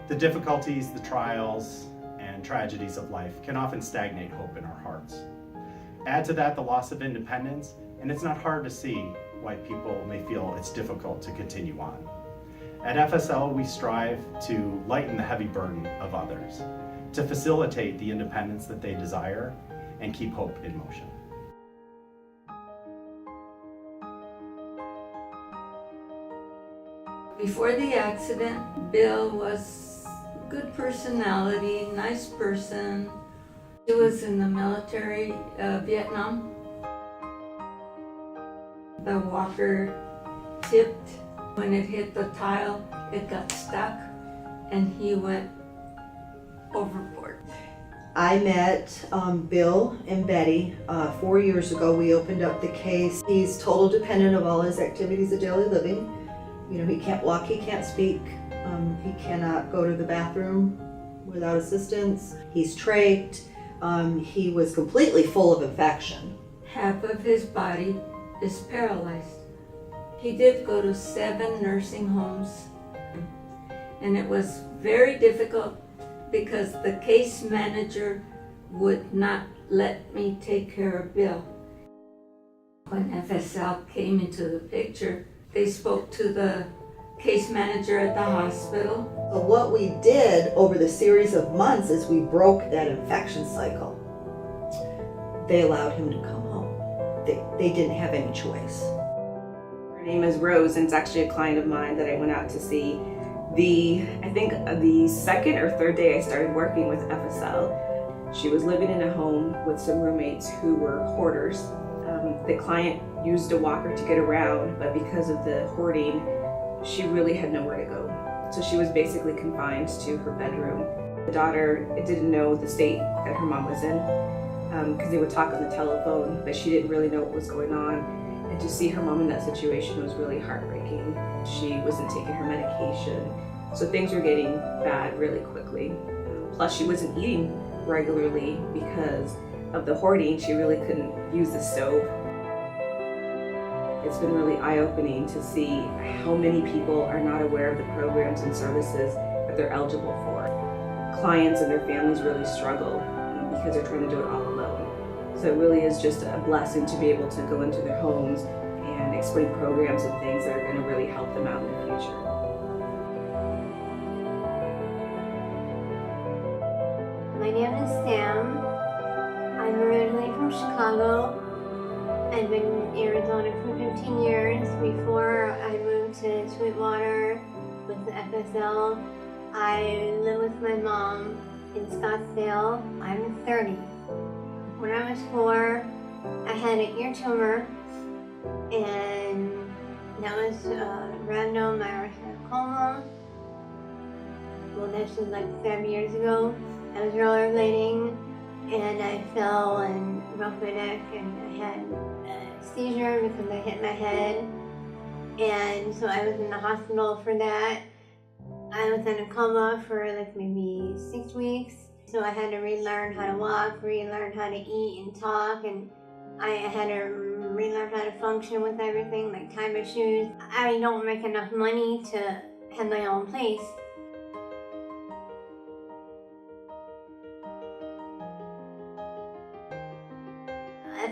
The difficulties, the trials, and tragedies of life can often stagnate hope in our hearts. Add to that the loss of independence, and it's not hard to see why people may feel it's difficult to continue on. At FSL, we strive to lighten the heavy burden of others, to facilitate the independence that they desire, and keep hope in motion. Before the accident, Bill was a good personality, nice person. He was in the military, Vietnam. The walker tipped. When it hit the tile, it got stuck and he went overboard. I met Bill and Betty 4 years ago. We opened up the case. He's total dependent of all his activities of daily living. You know, he can't walk, he can't speak, he cannot go to the bathroom without assistance. He's trached. He was completely full of infection. Half of his body is paralyzed. He did go to 7 nursing homes, and it was very difficult because the case manager would not let me take care of Bill. When FSL came into the picture, they spoke to the case manager at the hospital. So what we did over the series of months is we broke that infection cycle. They allowed him to come home. They didn't have any choice. Her name is Rose, and it's actually a client of mine that I went out to see. I think the second or third day I started working with FSL, she was living in a home with some roommates who were hoarders. The client used a walker to get around, but because of the hoarding, she really had nowhere to go. So she was basically confined to her bedroom. The daughter didn't know the state that her mom was in, because they would talk on the telephone, but she didn't really know what was going on. And to see her mom in that situation was really heartbreaking. She wasn't taking her medication, so things were getting bad really quickly. Plus she wasn't eating regularly because of the hoarding. She really couldn't use the stove. It's been really eye-opening to see how many people are not aware of the programs and services that they're eligible for. Clients and their families really struggle because they're trying to do it all alone. So it really is just a blessing to be able to go into their homes and explain programs and things that are going to really help them out in the future. My name is Sam. I'm originally from Chicago. I've been in Arizona for 15 years. Before I moved to Sweetwater with the FSL, I live with my mom in Scottsdale. I'm 30. When I was 4, I had an ear tumor, and that was rhabdomyosarcoma. Well, this was like 7 years ago. I was rollerblading, and I fell and broke my neck, and I had a seizure because I hit my head, and so I was in the hospital for that. I was in a coma for like maybe 6 weeks, so I had to relearn how to walk, relearn how to eat and talk, and I had to relearn how to function with everything, like tie my shoes. I don't make enough money to have my own place.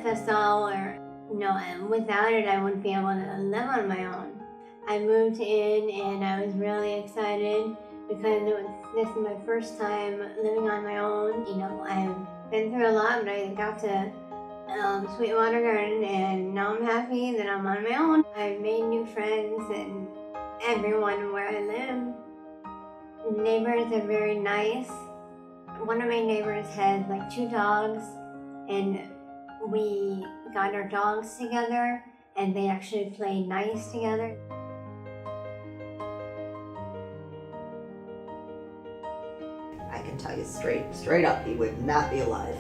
FSL, or without it I wouldn't be able to live on my own. I moved in and I was really excited because this is my first time living on my own. I've been through a lot, but I got to Sweetwater Garden, and now I'm happy that I'm on my own. I've made new friends and everyone where I live. The neighbors are very nice. One of my neighbors has like 2 dogs, and we got our dogs together and they actually play nice together. I can tell you straight up, he would not be alive.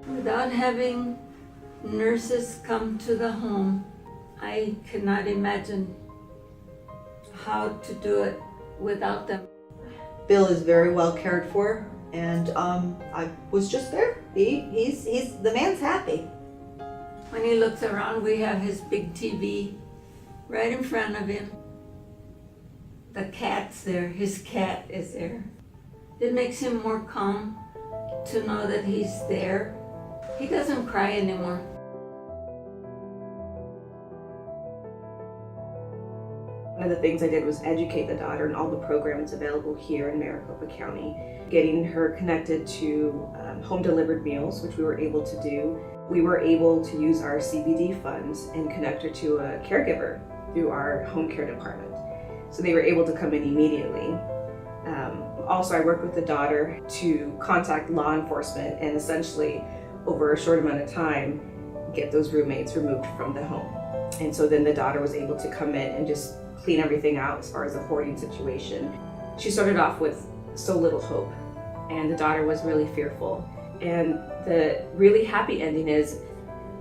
Without having nurses come to the home, I cannot imagine how to do it without them. Bill is very well cared for, and I was just there. He's the man's happy. When he looks around, we have his big TV right in front of him. The cat's there, his cat is there. It makes him more calm to know that he's there. He doesn't cry anymore. One of the things I did was educate the daughter on all the programs available here in Maricopa County, getting her connected to home delivered meals, which we were able to do. We were able to use our CBD funds and connect her to a caregiver through our home care department. So they were able to come in immediately. Also, I worked with the daughter to contact law enforcement and essentially, over a short amount of time, get those roommates removed from the home. And so then the daughter was able to come in and just clean everything out as far as the hoarding situation. She started off with so little hope, and the daughter was really fearful. And the really happy ending is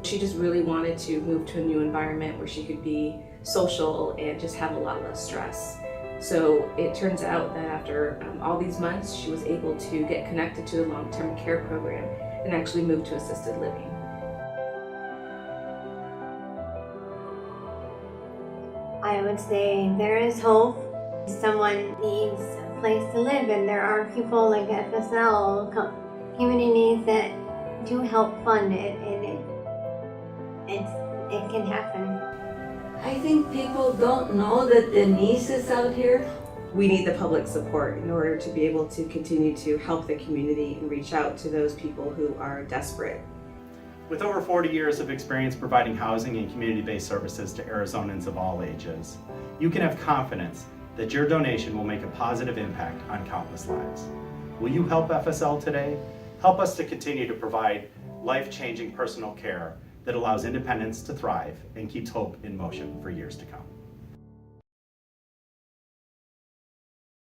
she just really wanted to move to a new environment where she could be social and just have a lot less stress. So it turns out that after all these months, she was able to get connected to the long-term care program and actually move to assisted living. I would say there is hope. Someone needs a place to live, and there are people like FSL, communities that do help fund it, and it can happen. I think people don't know that Denise is out here. We need the public support in order to be able to continue to help the community and reach out to those people who are desperate. With over 40 years of experience providing housing and community-based services to Arizonans of all ages, you can have confidence that your donation will make a positive impact on countless lives. Will you help FSL today? Help us to continue to provide life-changing personal care that allows independence to thrive and keeps hope in motion for years to come.